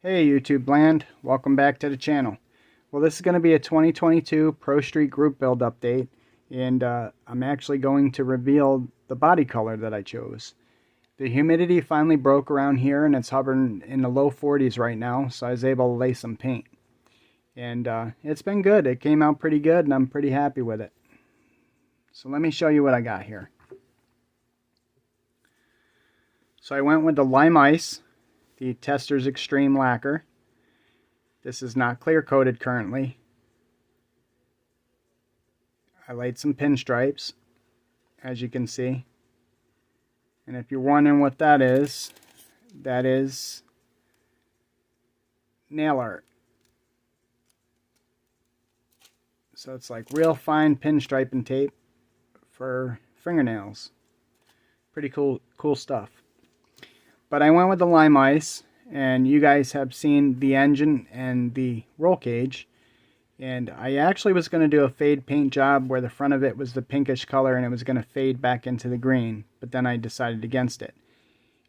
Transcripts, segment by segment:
Hey YouTube land, welcome back to the channel. Well, this is going to be a 2022 Prostreet group build update, and I'm actually going to reveal the body color that I chose. The humidity finally broke around here and it's hovering in the low 40s right now, so I was able to lay some paint. And it's been good. It came out pretty good and I'm pretty happy with it. So let me show you what I got here. So I went with the Lime Ice, the Testors Extreme Lacquer. This is not clear coated currently. I laid some pinstripes, as you can see. And if you're wondering what that is nail art. So it's like real fine pinstriping tape for fingernails. Pretty cool stuff. But I went with the Lime Ice, and you guys have seen the engine and the roll cage. And I actually was going to do a fade paint job where the front of it was the pinkish color and it was going to fade back into the green. But then I decided against it.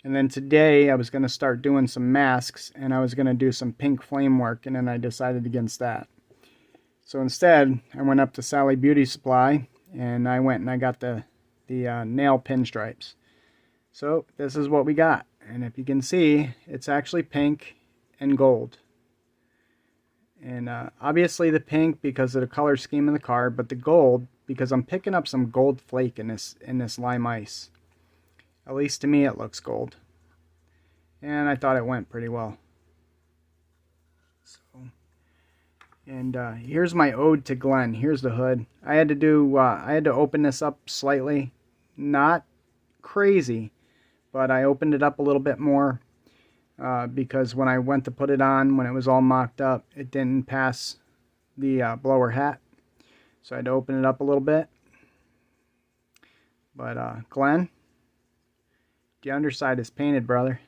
And then today I was going to start doing some masks and I was going to do some pink flame work, and then I decided against that. So instead I went up to Sally Beauty Supply and I went and I got the nail pinstripes. So this is what we got. And if you can see, it's actually pink and gold. And obviously the pink because of the color scheme of the car, but the gold because I'm picking up some gold flake in this Lime Ice. At least to me it looks gold. And I thought it went pretty well. So, and here's my ode to Glenn. Here's the hood. I had to open this up slightly. Not crazy, but I opened it up a little bit more because when I went to put it on, when it was all mocked up, it didn't pass the blower hat. So I had to open it up a little bit. But Glenn, the underside is painted, brother.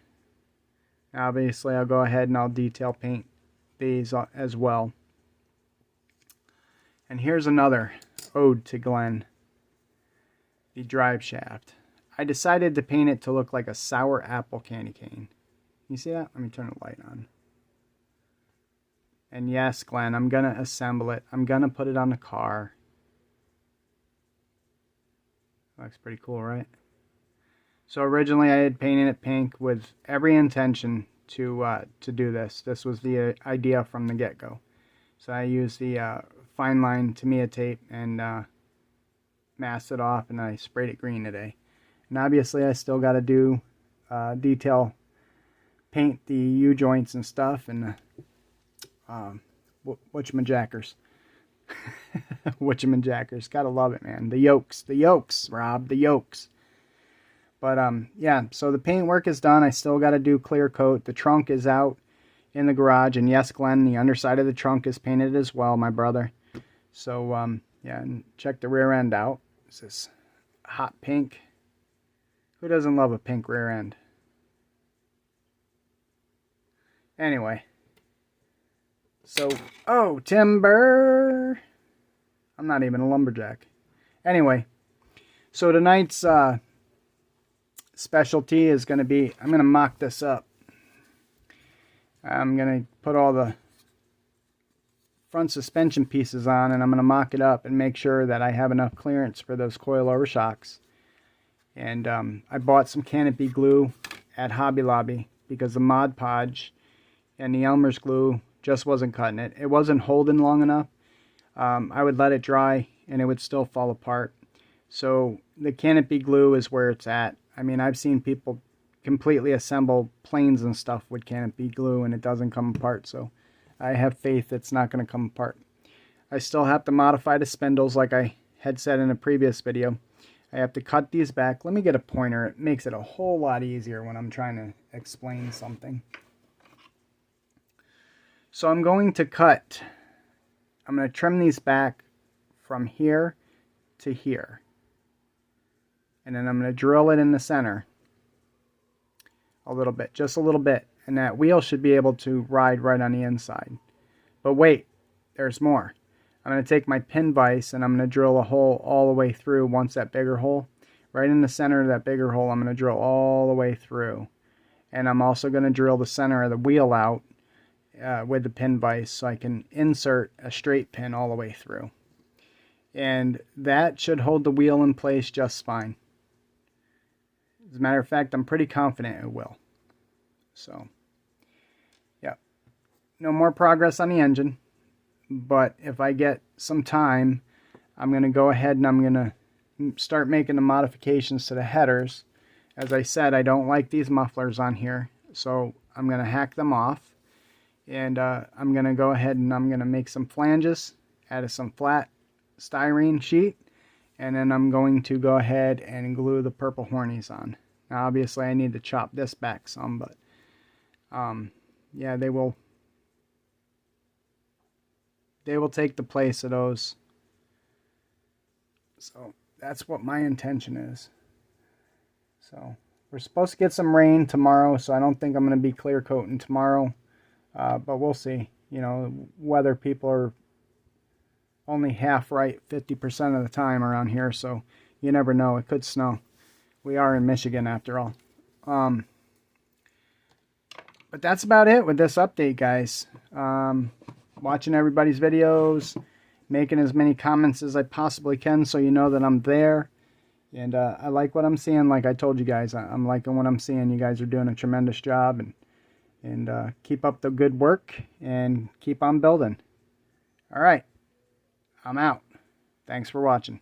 Obviously, I'll go ahead and I'll detail paint these as well. And here's another ode to Glenn, the drive shaft. I decided to paint it to look like a sour apple candy cane. You see that? Let me turn the light on. And yes, Glenn, I'm going to assemble it. I'm going to put it on the car. Looks pretty cool, right? So originally I had painted it pink with every intention to do this. This was the idea from the get-go. So I used the fine line Tamiya tape and masked it off, and I sprayed it green today. And obviously I still got to do detail paint the U-joints and stuff, and whatchamajackers. Whatchamajackers. Gotta love it, man. The yokes, Rob, the yokes. But yeah, so the paint work is done. I still got to do clear coat. The trunk is out in the garage, and yes, Glenn, the underside of the trunk is painted as well, my brother. So yeah, and check the rear end out. This is hot pink. Who doesn't love a pink rear end? Anyway. So, oh, timber. I'm not even a lumberjack. Anyway. So tonight's specialty is going to be, I'm going to mock this up. I'm going to put all the front suspension pieces on, and I'm going to mock it up and make sure that I have enough clearance for those coilover shocks. And I bought some canopy glue at Hobby Lobby because the Mod Podge and the Elmer's glue just wasn't cutting it. It wasn't holding long enough. I would let it dry and it would still fall apart. So the canopy glue is where it's at. I mean, I've seen people completely assemble planes and stuff with canopy glue and it doesn't come apart. So I have faith it's not going to come apart. I still have to modify the spindles like I had said in a previous video. I have to cut these back. Let me get a pointer. It makes it a whole lot easier when I'm trying to explain something. So I'm going to I'm going to trim these back from here to here. And then I'm going to drill it in the center a little bit, just a little bit. And that wheel should be able to ride right on the inside. But wait, there's more. I'm going to take my pin vise and I'm going to drill a hole all the way through once that bigger hole. Right in the center of that bigger hole, I'm going to drill all the way through. And I'm also going to drill the center of the wheel out with the pin vise so I can insert a straight pin all the way through. And that should hold the wheel in place just fine. As a matter of fact, I'm pretty confident it will. So, yeah. No more progress on the engine. But if I get some time, I'm going to go ahead and I'm going to start making the modifications to the headers. As I said, I don't like these mufflers on here. So I'm going to hack them off. And I'm going to go ahead and I'm going to make some flanges out of some flat styrene sheet, and then I'm going to go ahead and glue the purple hornies on. Now obviously I need to chop this back some, but yeah, they will take the place of those. So that's what my intention is. So we're supposed to get some rain tomorrow, so I don't think I'm going to be clear coating tomorrow, but we'll see. You know, weather people are only half right 50% of the time around here, so you never know. It could snow. We are in Michigan after all. But that's about it with this update, guys. Watching everybody's videos, making as many comments as I possibly can so you know that I'm there. And I like what I'm seeing. Like I told you guys, I'm liking what I'm seeing. You guys are doing a tremendous job, and keep up the good work and keep on building. All right. I'm out. Thanks for watching.